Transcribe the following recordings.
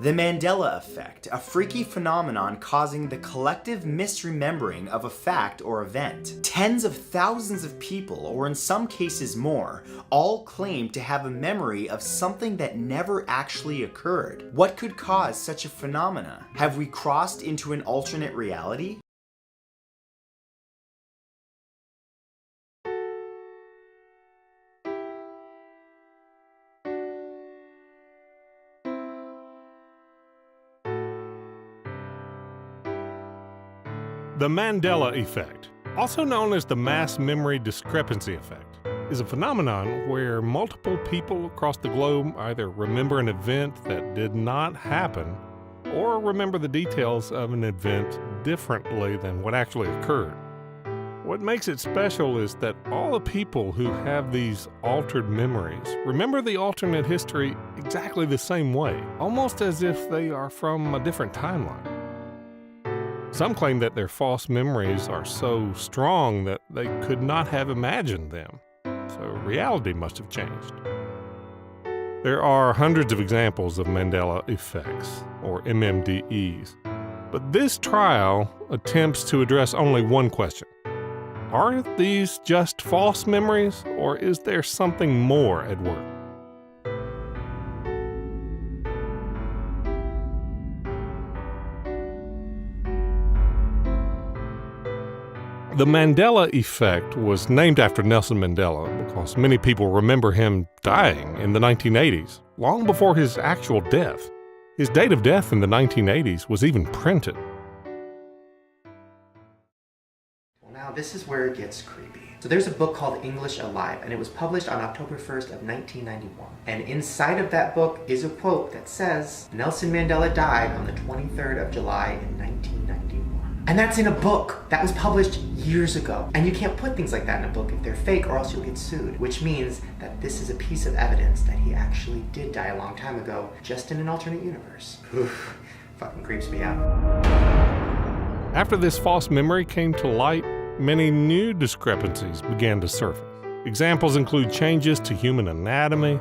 The Mandela Effect, a freaky phenomenon causing the collective misremembering of a fact or event. Tens of thousands of people, or in some cases more, all claim to have a memory of something that never actually occurred. What could cause such a phenomena? Have we crossed into an alternate reality? The Mandela Effect, also known as the mass memory discrepancy effect, is a phenomenon where multiple people across the globe either remember an event that did not happen or remember the details of an event differently than what actually occurred. What makes it special is that all the people who have these altered memories remember the alternate history exactly the same way, almost as if they are from a different timeline. Some claim that their false memories are so strong that they could not have imagined them, so reality must have changed. There are hundreds of examples of Mandela effects, or MMDEs, but this trial attempts to address only one question. Are these just false memories, or is there something more at work? The Mandela Effect was named after Nelson Mandela because many people remember him dying in the 1980s, long before his actual death. His date of death in the 1980s was even printed. Well, now this is where it gets creepy. So there's a book called English Alive, and it was published on October 1st of 1991. And inside of that book is a quote that says, Nelson Mandela died on the 23rd of July in 1991. And that's in a book that was published years ago. And you can't put things like that in a book if they're fake, or else you'll get sued. Which means that this is a piece of evidence that he actually did die a long time ago, just in an alternate universe. Oof, fucking creeps me out. After this false memory came to light, many new discrepancies began to surface. Examples include changes to human anatomy,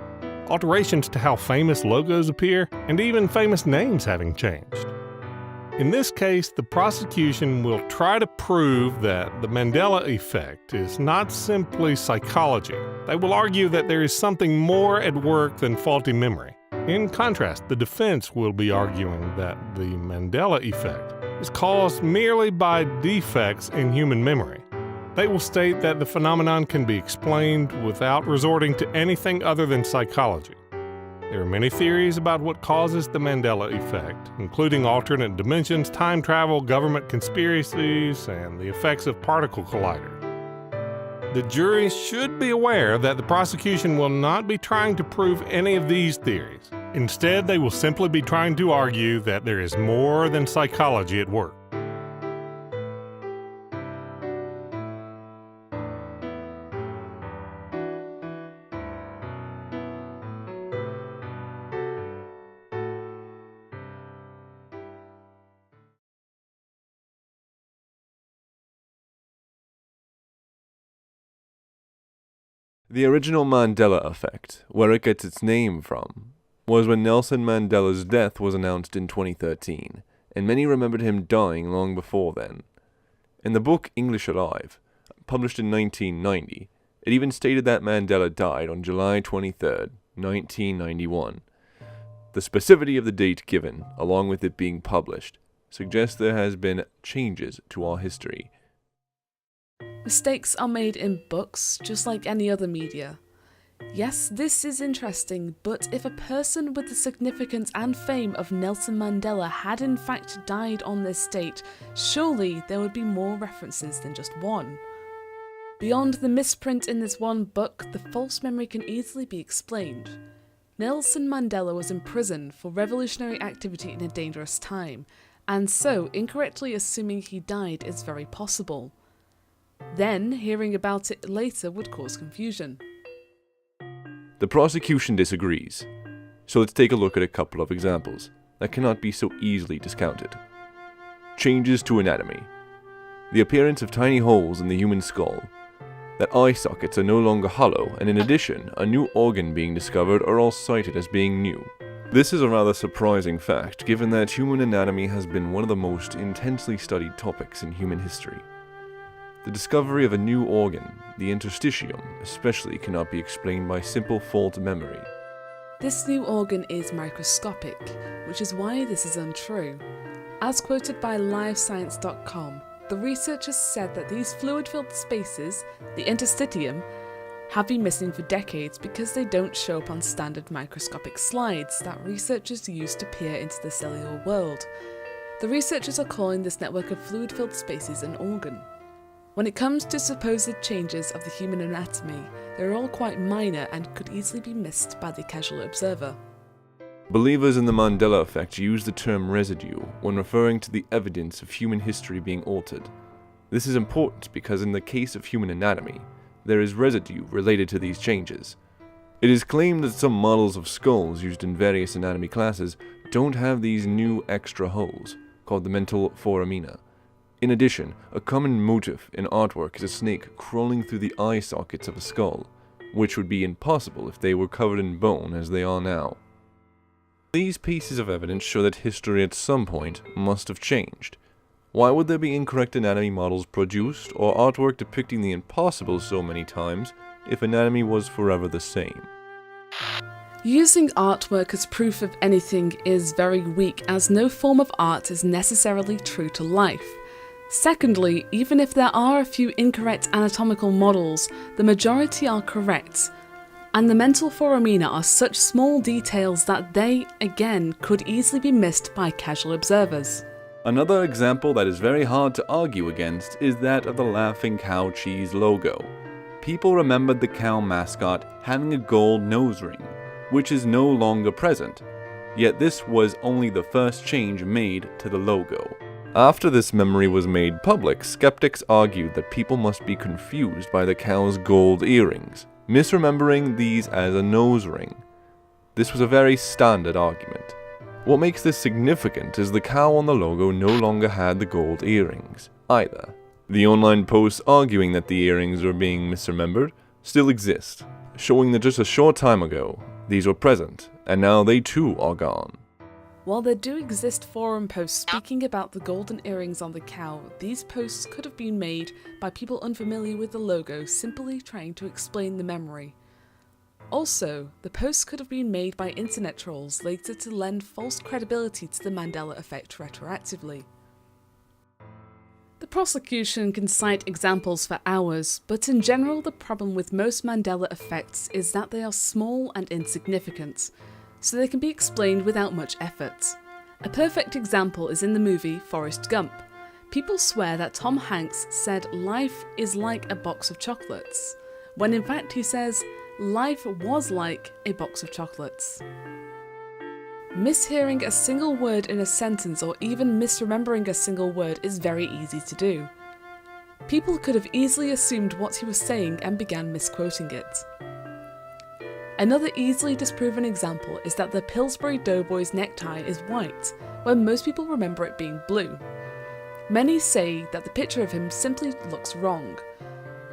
alterations to how famous logos appear, and even famous names having changed. In this case, the prosecution will try to prove that the Mandela Effect is not simply psychology. They will argue that there is something more at work than faulty memory. In contrast, the defense will be arguing that the Mandela Effect is caused merely by defects in human memory. They will state that the phenomenon can be explained without resorting to anything other than psychology. There are many theories about what causes the Mandela Effect, including alternate dimensions, time travel, government conspiracies, and the effects of particle colliders. The jury should be aware that the prosecution will not be trying to prove any of these theories. Instead, they will simply be trying to argue that there is more than psychology at work. The original Mandela Effect, where it gets its name from, was when Nelson Mandela's death was announced in 2013, and many remembered him dying long before then. In the book English Alive, published in 1990, it even stated that Mandela died on July 23, 1991. The specificity of the date given, along with it being published, suggests there has been changes to our history. Mistakes are made in books, just like any other media. Yes, this is interesting, but if a person with the significance and fame of Nelson Mandela had in fact died on this date, surely there would be more references than just one. Beyond the misprint in this one book, the false memory can easily be explained. Nelson Mandela was imprisoned for revolutionary activity in a dangerous time, and so incorrectly assuming he died is very possible. Then, hearing about it later would cause confusion. The prosecution disagrees, so let's take a look at a couple of examples that cannot be so easily discounted. Changes to anatomy. The appearance of tiny holes in the human skull, that eye sockets are no longer hollow, and in addition, a new organ being discovered are all cited as being new. This is a rather surprising fact, given that human anatomy has been one of the most intensely studied topics in human history. The discovery of a new organ, the interstitium, especially cannot be explained by simple fault memory. This new organ is microscopic, which is why this is untrue. As quoted by livescience.com, the researchers said that these fluid-filled spaces, the interstitium, have been missing for decades because they don't show up on standard microscopic slides that researchers use to peer into the cellular world. The researchers are calling this network of fluid-filled spaces an organ. When it comes to supposed changes of the human anatomy, they're all quite minor and could easily be missed by the casual observer. Believers in the Mandela Effect use the term residue when referring to the evidence of human history being altered. This is important because in the case of human anatomy, there is residue related to these changes. It is claimed that some models of skulls used in various anatomy classes don't have these new extra holes, called the mental foramina. In addition, a common motif in artwork is a snake crawling through the eye sockets of a skull, which would be impossible if they were covered in bone as they are now. These pieces of evidence show that history at some point must have changed. Why would there be incorrect anatomy models produced or artwork depicting the impossible so many times if anatomy was forever the same? Using artwork as proof of anything is very weak, as no form of art is necessarily true to life. Secondly, even if there are a few incorrect anatomical models, the majority are correct. And the mental foramina are such small details that they, again, could easily be missed by casual observers. Another example that is very hard to argue against is that of the Laughing Cow Cheese logo. People remembered the cow mascot having a gold nose ring, which is no longer present, yet this was only the first change made to the logo. After this memory was made public, skeptics argued that people must be confused by the cow's gold earrings, misremembering these as a nose ring. This was a very standard argument. What makes this significant is the cow on the logo no longer had the gold earrings, either. The online posts arguing that the earrings are being misremembered still exist, showing that just a short time ago, these were present, and now they too are gone. While there do exist forum posts speaking about the golden earrings on the cow, these posts could have been made by people unfamiliar with the logo simply trying to explain the memory. Also, the posts could have been made by internet trolls later to lend false credibility to the Mandela Effect retroactively. The prosecution can cite examples for hours, but in general the problem with most Mandela effects is that they are small and insignificant, so they can be explained without much effort. A perfect example is in the movie Forrest Gump. People swear that Tom Hanks said life is like a box of chocolates, when in fact he says life was like a box of chocolates. Mishearing a single word in a sentence or even misremembering a single word is very easy to do. People could have easily assumed what he was saying and began misquoting it. Another easily disproven example is that the Pillsbury Doughboy's necktie is white, when most people remember it being blue. Many say that the picture of him simply looks wrong.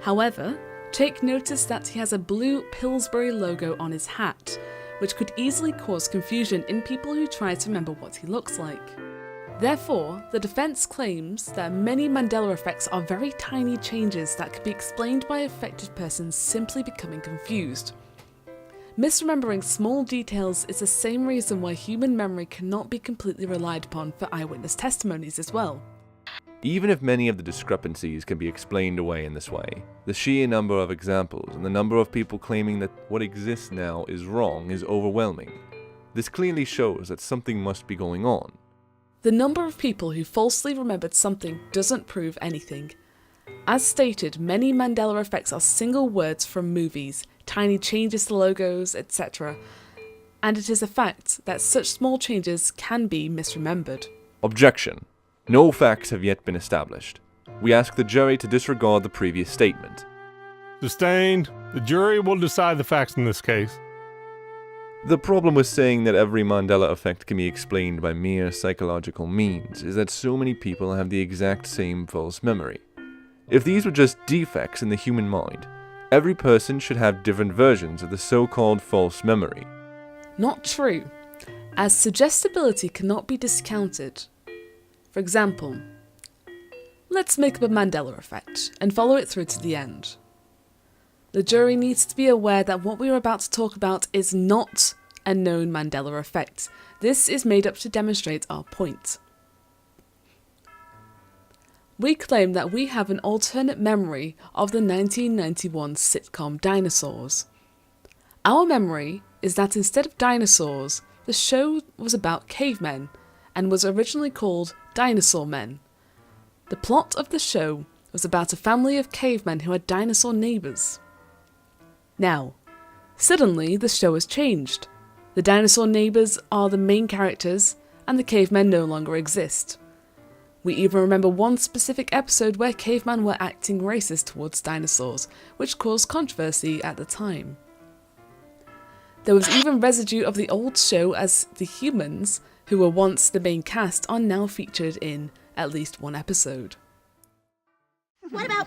However, take notice that he has a blue Pillsbury logo on his hat, which could easily cause confusion in people who try to remember what he looks like. Therefore, the defense claims that many Mandela effects are very tiny changes that can be explained by affected persons simply becoming confused. Misremembering small details is the same reason why human memory cannot be completely relied upon for eyewitness testimonies as well. Even if many of the discrepancies can be explained away in this way, the sheer number of examples and the number of people claiming that what exists now is wrong is overwhelming. This clearly shows that something must be going on. The number of people who falsely remembered something doesn't prove anything. As stated, many Mandela effects are single words from movies, tiny changes to logos, etc. And it is a fact that such small changes can be misremembered. Objection. No facts have yet been established. We ask the jury to disregard the previous statement. Sustained. The jury will decide the facts in this case. The problem with saying that every Mandela effect can be explained by mere psychological means is that so many people have the exact same false memory. If these were just defects in the human mind, every person should have different versions of the so-called false memory. Not true. as suggestibility cannot be discounted. For example, let's make up a Mandela Effect and follow it through to the end. The jury needs to be aware that what we are about to talk about is not a known Mandela Effect. This is made up to demonstrate our point. We claim that we have an alternate memory of the 1991 sitcom Dinosaurs. Our memory is that instead of dinosaurs, the show was about cavemen and was originally called Dinosaur Men. The plot of the show was about a family of cavemen who had dinosaur neighbours. Now, suddenly the show has changed. The dinosaur neighbours are the main characters and the cavemen no longer exist. We even remember one specific episode where cavemen were acting racist towards dinosaurs, which caused controversy at the time. There was even residue of the old show as the humans, who were once the main cast, are now featured in at least one episode. What about...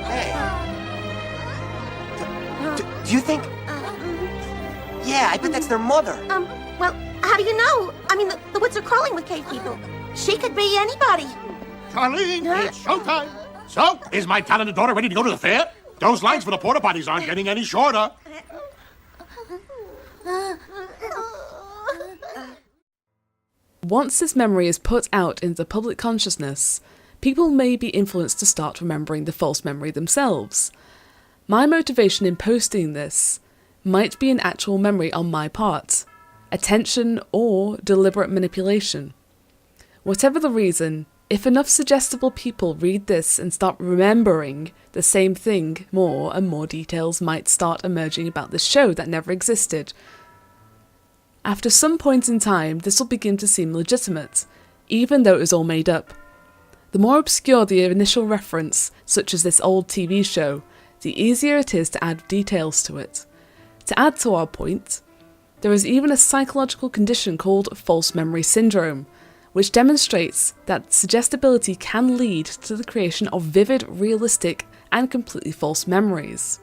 Hey. Do you think... Yeah, I bet that's their mother. Well, how do you know? I mean, the woods are crawling with cave people. She could be anybody. Charlene, it's showtime. So, is my talented daughter ready to go to the fair? Those lines for the porta potties aren't getting any shorter. Once this memory is put out into public consciousness, people may be influenced to start remembering the false memory themselves. My motivation in posting this might be an actual memory on my part, attention or deliberate manipulation. Whatever the reason, if enough suggestible people read this and start remembering the same thing more and more details might start emerging about this show that never existed. After some point in time, this will begin to seem legitimate, even though it was all made up. The more obscure the initial reference, such as this old TV show, the easier it is to add details to it. To add to our point, there is even a psychological condition called false memory syndrome, which demonstrates that suggestibility can lead to the creation of vivid, realistic, and completely false memories.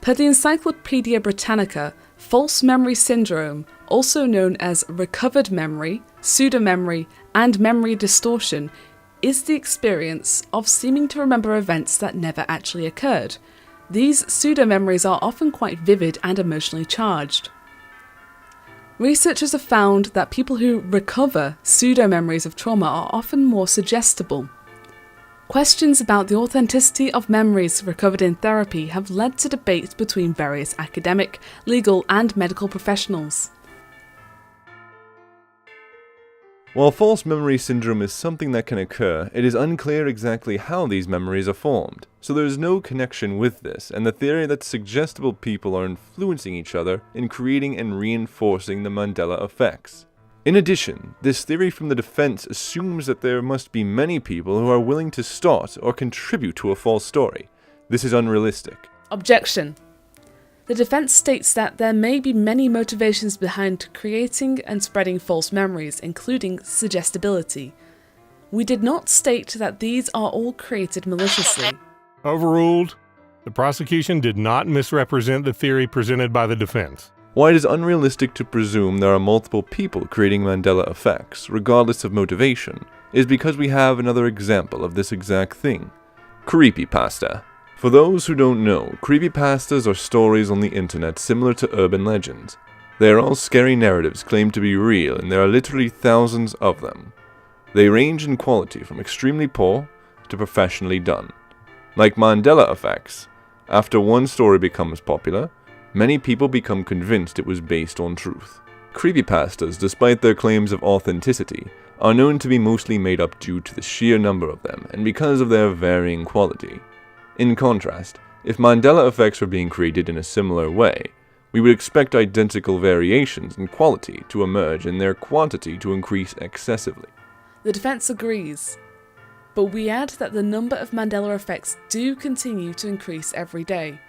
Per the Encyclopaedia Britannica, false memory syndrome, also known as recovered memory, pseudo-memory, and memory distortion, is the experience of seeming to remember events that never actually occurred. These pseudo-memories are often quite vivid and emotionally charged. Researchers have found that people who recover pseudo-memories of trauma are often more suggestible. Questions about the authenticity of memories recovered in therapy have led to debates between various academic, legal, and medical professionals. While false memory syndrome is something that can occur, it is unclear exactly how these memories are formed, so there is no connection with this and the theory that suggestible people are influencing each other in creating and reinforcing the Mandela effects. In addition, this theory from the defense assumes that there must be many people who are willing to start or contribute to a false story. This is unrealistic. Objection. The defense states that there may be many motivations behind creating and spreading false memories, including suggestibility. We did not state that these are all created maliciously. Overruled. The prosecution did not misrepresent the theory presented by the defense. Why it is unrealistic to presume there are multiple people creating Mandela effects, regardless of motivation, is because we have another example of this exact thing. Creepypasta. For those who don't know, creepypastas are stories on the internet similar to urban legends. They are all scary narratives claimed to be real, and there are literally thousands of them. They range in quality from extremely poor to professionally done. Like Mandela effects, after one story becomes popular, many people become convinced it was based on truth. Creepypastas, despite their claims of authenticity, are known to be mostly made up due to the sheer number of them and because of their varying quality. In contrast, if Mandela effects were being created in a similar way, we would expect identical variations in quality to emerge and their quantity to increase excessively. The defense agrees, but we add that the number of Mandela effects do continue to increase every day,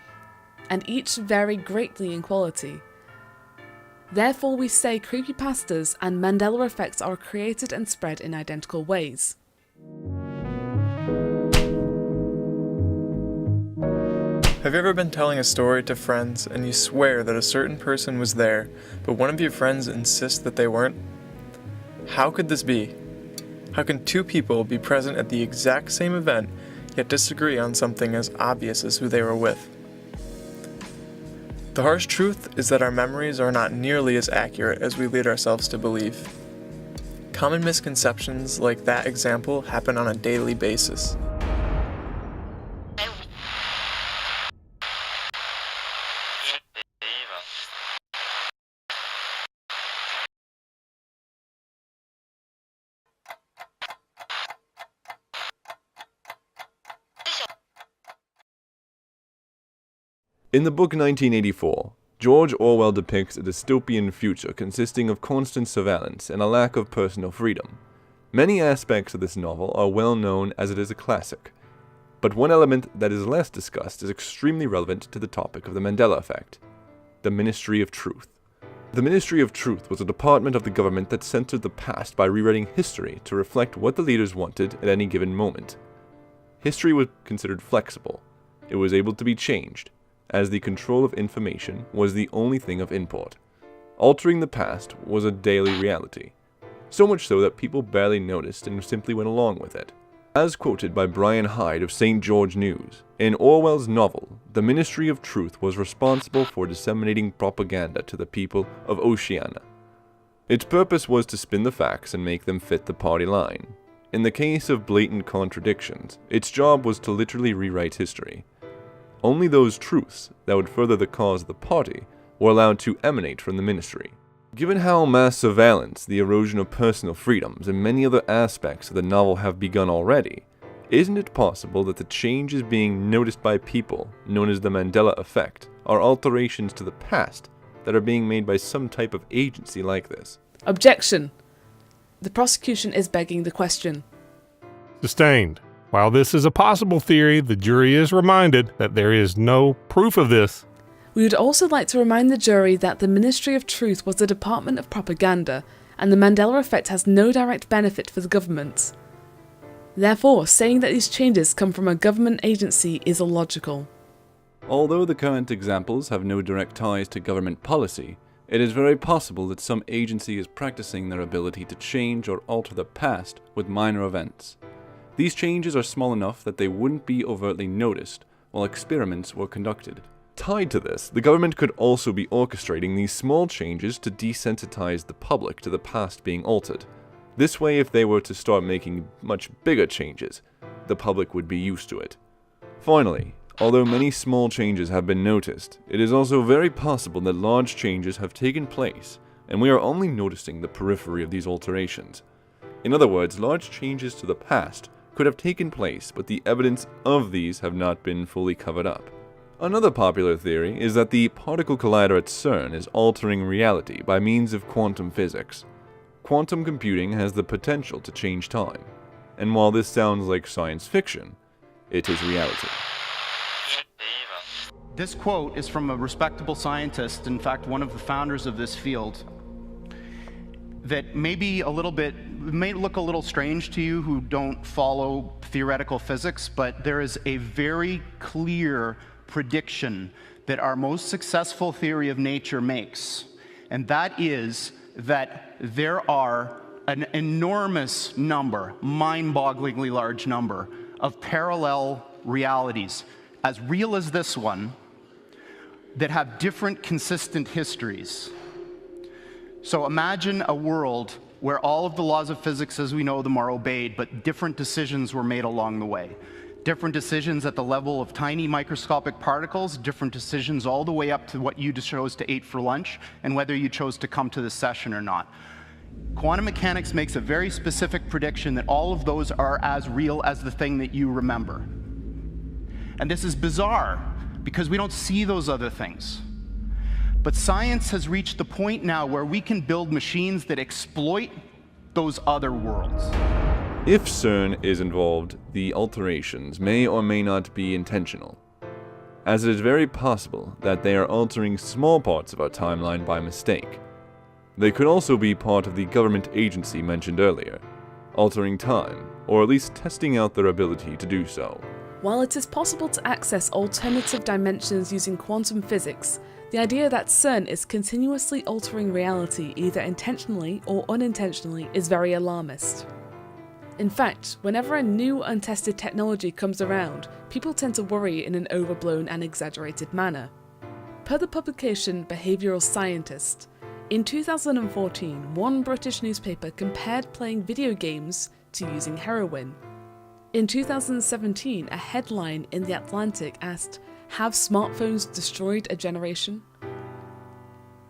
and each vary greatly in quality. Therefore, we say creepypastas and Mandela effects are created and spread in identical ways. Have you ever been telling a story to friends and you swear that a certain person was there, but one of your friends insists that they weren't? How could this be? How can two people be present at the exact same event, yet disagree on something as obvious as who they were with? The harsh truth is that our memories are not nearly as accurate as we lead ourselves to believe. Common misconceptions like that example happen on a daily basis. In the book 1984, George Orwell depicts a dystopian future consisting of constant surveillance and a lack of personal freedom. Many aspects of this novel are well known as it is a classic, but one element that is less discussed is extremely relevant to the topic of the Mandela Effect: the Ministry of Truth. The Ministry of Truth was a department of the government that censored the past by rewriting history to reflect what the leaders wanted at any given moment. History was considered flexible. It was able to be changed, as the control of information was the only thing of import. Altering the past was a daily reality, so much so that people barely noticed and simply went along with it. As quoted by Brian Hyde of St. George News, in Orwell's novel, the Ministry of Truth was responsible for disseminating propaganda to the people of Oceania. Its purpose was to spin the facts and make them fit the party line. In the case of blatant contradictions, its job was to literally rewrite history. Only those truths that would further the cause of the party were allowed to emanate from the ministry. Given how mass surveillance, the erosion of personal freedoms, and many other aspects of the novel have begun already, isn't it possible that the changes being noticed by people, known as the Mandela Effect, are alterations to the past that are being made by some type of agency like this? Objection. The prosecution is begging the question. Sustained. While this is a possible theory, the jury is reminded that there is no proof of this. We would also like to remind the jury that the Ministry of Truth was a department of propaganda, and the Mandela Effect has no direct benefit for the government. Therefore, saying that these changes come from a government agency is illogical. Although the current examples have no direct ties to government policy, it is very possible that some agency is practicing their ability to change or alter the past with minor events. These changes are small enough that they wouldn't be overtly noticed while experiments were conducted. Tied to this, the government could also be orchestrating these small changes to desensitize the public to the past being altered. This way, if they were to start making much bigger changes, the public would be used to it. Finally, although many small changes have been noticed, it is also very possible that large changes have taken place, and we are only noticing the periphery of these alterations. In other words, large changes to the past could have taken place, but the evidence of these have not been fully covered up. Another popular theory is that the particle collider at CERN is altering reality by means of quantum physics. Quantum computing has the potential to change time, and while this sounds like science fiction, it is reality. This quote is from a respectable scientist, in fact, one of the founders of this field, that may look a little strange to you who don't follow theoretical physics, but there is a very clear prediction that our most successful theory of nature makes, and that is that there are an enormous number, mind-bogglingly large number, of parallel realities, as real as this one, that have different consistent histories. So imagine a world where all of the laws of physics as we know them are obeyed, but different decisions were made along the way. Different decisions at the level of tiny microscopic particles, different decisions all the way up to what you chose to eat for lunch, and whether you chose to come to this session or not. Quantum mechanics makes a very specific prediction that all of those are as real as the thing that you remember. And this is bizarre, because we don't see those other things. But science has reached the point now where we can build machines that exploit those other worlds. If CERN is involved, the alterations may or may not be intentional, as it is very possible that they are altering small parts of our timeline by mistake. They could also be part of the government agency mentioned earlier, altering time, or at least testing out their ability to do so. While it is possible to access alternative dimensions using quantum physics, the idea that CERN is continuously altering reality either intentionally or unintentionally is very alarmist. In fact, whenever a new untested technology comes around, people tend to worry in an overblown and exaggerated manner. Per the publication Behavioural Scientist, in 2014, one British newspaper compared playing video games to using heroin. In 2017, a headline in The Atlantic asked, "Have smartphones destroyed a generation?"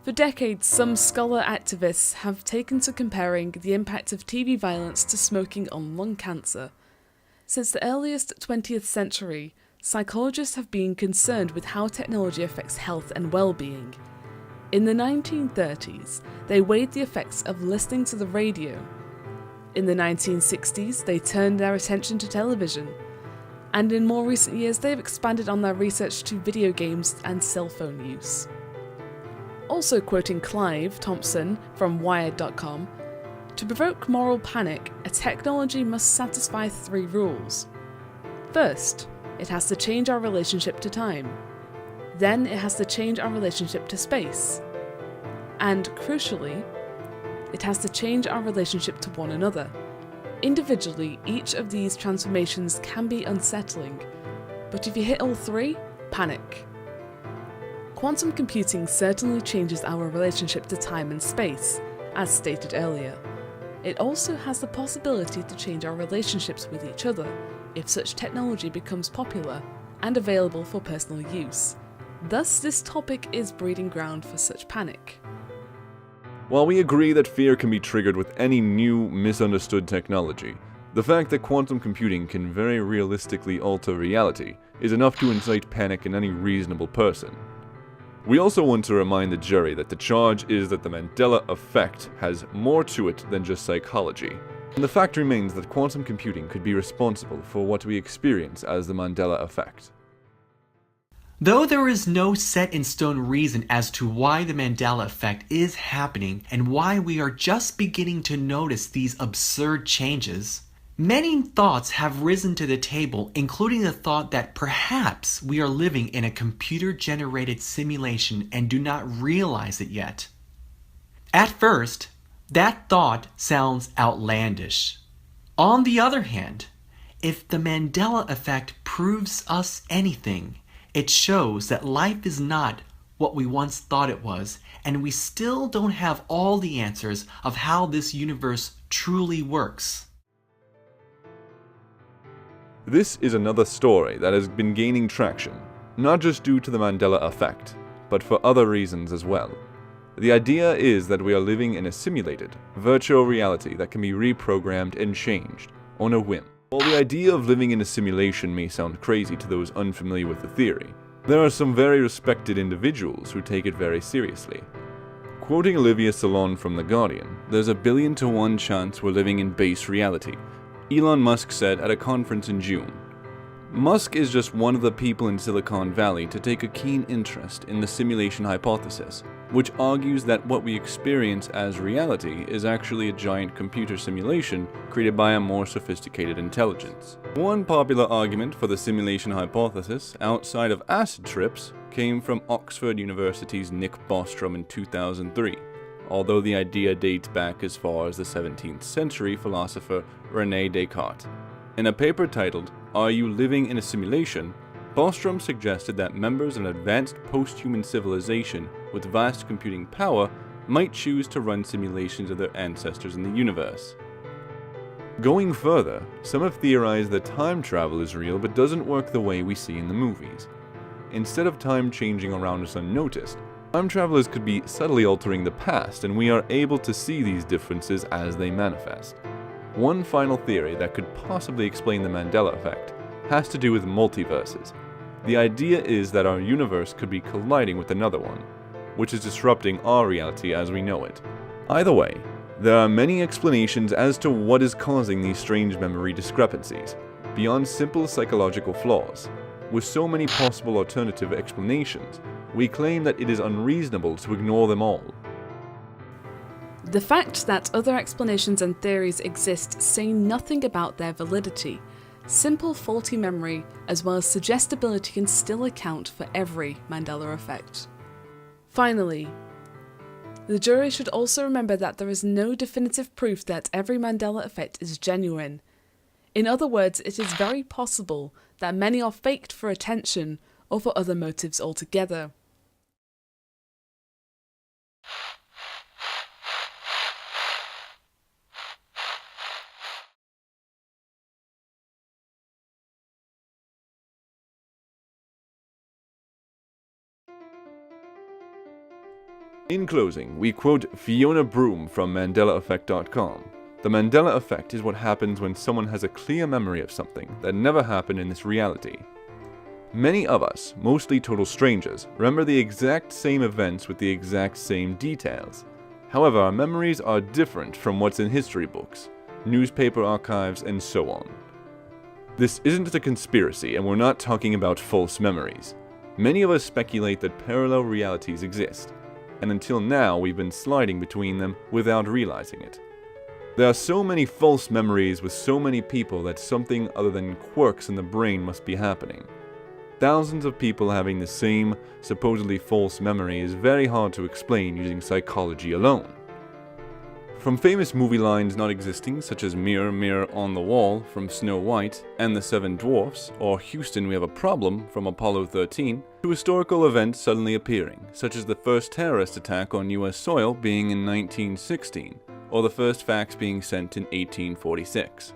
For decades, some scholar activists have taken to comparing the impact of TV violence to smoking on lung cancer. Since the earliest 20th century, psychologists have been concerned with how technology affects health and well-being. In the 1930s, they weighed the effects of listening to the radio. In the 1960s, they turned their attention to television. And in more recent years, they've expanded on their research to video games and cell phone use. Also quoting Clive Thompson from Wired.com, "To provoke moral panic, a technology must satisfy 3 rules. First, it has to change our relationship to time. Then it has to change our relationship to space. And crucially, it has to change our relationship to one another. Individually, each of these transformations can be unsettling, but if you hit all 3, panic." Quantum computing certainly changes our relationship to time and space, as stated earlier. It also has the possibility to change our relationships with each other if such technology becomes popular and available for personal use. Thus, this topic is breeding ground for such panic. While we agree that fear can be triggered with any new, misunderstood technology, the fact that quantum computing can very realistically alter reality is enough to incite panic in any reasonable person. We also want to remind the jury that the charge is that the Mandela Effect has more to it than just psychology. And the fact remains that quantum computing could be responsible for what we experience as the Mandela Effect. Though there is no set-in-stone reason as to why the Mandela Effect is happening and why we are just beginning to notice these absurd changes, many thoughts have risen to the table, including the thought that perhaps we are living in a computer-generated simulation and do not realize it yet. At first, that thought sounds outlandish. On the other hand, if the Mandela Effect proves us anything, it shows that life is not what we once thought it was, and we still don't have all the answers of how this universe truly works. This is another story that has been gaining traction, not just due to the Mandela Effect, but for other reasons as well. The idea is that we are living in a simulated, virtual reality that can be reprogrammed and changed on a whim. While the idea of living in a simulation may sound crazy to those unfamiliar with the theory, there are some very respected individuals who take it very seriously. Quoting Olivia Salon from The Guardian, "There's a 1,000,000,000 chance we're living in base reality," Elon Musk said at a conference in June. Musk is just one of the people in Silicon Valley to take a keen interest in the simulation hypothesis, which argues that what we experience as reality is actually a giant computer simulation created by a more sophisticated intelligence. One popular argument for the simulation hypothesis, outside of acid trips, came from Oxford University's Nick Bostrom in 2003, although the idea dates back as far as the 17th century philosopher René Descartes. In a paper titled, "Are You Living in a Simulation?" Bostrom suggested that members of an advanced post-human civilization with vast computing power might choose to run simulations of their ancestors in the universe. Going further, some have theorized that time travel is real but doesn't work the way we see in the movies. Instead of time changing around us unnoticed, time travelers could be subtly altering the past, and we are able to see these differences as they manifest. One final theory that could possibly explain the Mandela Effect has to do with multiverses. The idea is that our universe could be colliding with another one, which is disrupting our reality as we know it. Either way, there are many explanations as to what is causing these strange memory discrepancies, beyond simple psychological flaws. With so many possible alternative explanations, we claim that it is unreasonable to ignore them all. The fact that other explanations and theories exist say nothing about their validity. Simple faulty memory as well as suggestibility can still account for every Mandela effect. Finally, the jury should also remember that there is no definitive proof that every Mandela effect is genuine. In other words, it is very possible that many are faked for attention or for other motives altogether. In closing, we quote Fiona Broom from MandelaEffect.com. The Mandela effect is what happens when someone has a clear memory of something that never happened in this reality. Many of us, mostly total strangers, remember the exact same events with the exact same details. However, our memories are different from what's in history books, newspaper archives, and so on. This isn't a conspiracy, and we're not talking about false memories. Many of us speculate that parallel realities exist, and until now we've been sliding between them without realizing it. There are so many false memories with so many people that something other than quirks in the brain must be happening. Thousands of people having the same, supposedly false memory is very hard to explain using psychology alone. From famous movie lines not existing, such as Mirror, Mirror on the Wall from Snow White and the Seven Dwarfs, or Houston, we have a problem from Apollo 13, to historical events suddenly appearing, such as the first terrorist attack on US soil being in 1916, or the first fax being sent in 1846.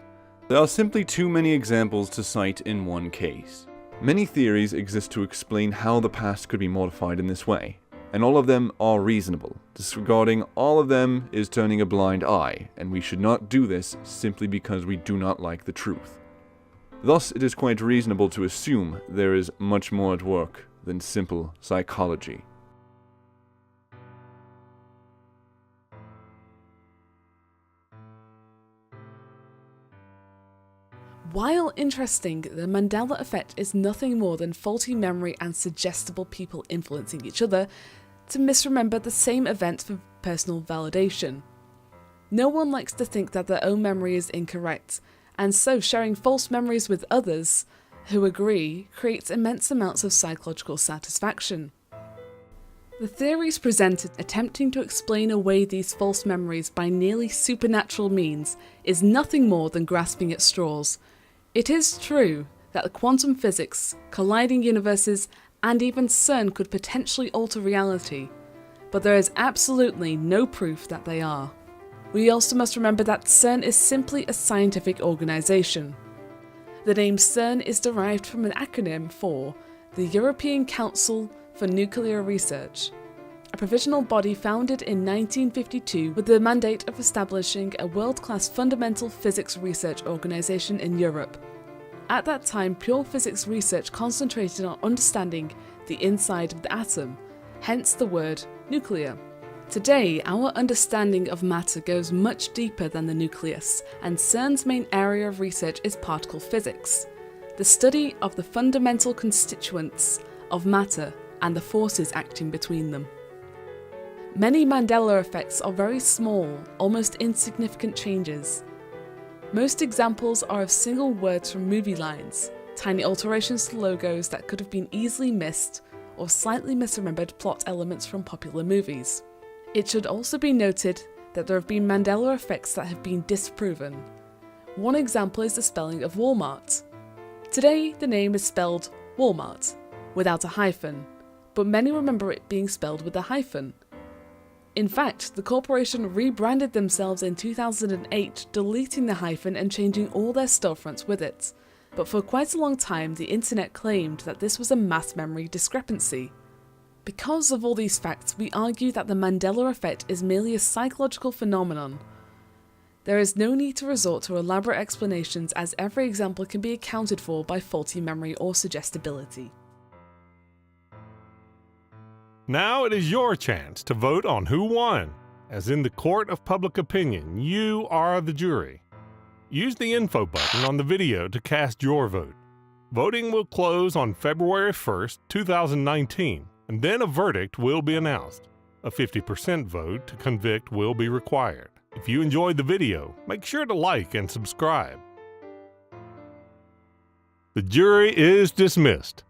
There are simply too many examples to cite in one case. Many theories exist to explain how the past could be modified in this way, and all of them are reasonable. Disregarding all of them is turning a blind eye, and we should not do this simply because we do not like the truth. Thus, it is quite reasonable to assume there is much more at work than simple psychology. While interesting, the Mandela effect is nothing more than faulty memory and suggestible people influencing each other to misremember the same event for personal validation. No one likes to think that their own memory is incorrect, and so sharing false memories with others who agree creates immense amounts of psychological satisfaction. The theories presented attempting to explain away these false memories by nearly supernatural means is nothing more than grasping at straws. It is true that quantum physics, colliding universes, and even CERN could potentially alter reality, but there is absolutely no proof that they are. We also must remember that CERN is simply a scientific organisation. The name CERN is derived from an acronym for the European Council for Nuclear Research, a provisional body founded in 1952 with the mandate of establishing a world-class fundamental physics research organisation in Europe. At that time, pure physics research concentrated on understanding the inside of the atom, hence the word nuclear. Today, our understanding of matter goes much deeper than the nucleus, and CERN's main area of research is particle physics, the study of the fundamental constituents of matter and the forces acting between them. Many Mandela effects are very small, almost insignificant changes. Most examples are of single words from movie lines, tiny alterations to logos that could have been easily missed, or slightly misremembered plot elements from popular movies. It should also be noted that there have been Mandela effects that have been disproven. One example is the spelling of Walmart. Today, the name is spelled Walmart, without a hyphen, but many remember it being spelled with a hyphen. In fact, the corporation rebranded themselves in 2008, deleting the hyphen and changing all their storefronts with it. But for quite a long time, the internet claimed that this was a mass memory discrepancy. Because of all these facts, we argue that the Mandela effect is merely a psychological phenomenon. There is no need to resort to elaborate explanations, as every example can be accounted for by faulty memory or suggestibility. Now it is your chance to vote on who won. As in the court of public opinion, you are the jury. Use the info button on the video to cast your vote. Voting will close on February 1st, 2019, and then a verdict will be announced. A 50% vote to convict will be required. If you enjoyed the video, make sure to like and subscribe. The jury is dismissed.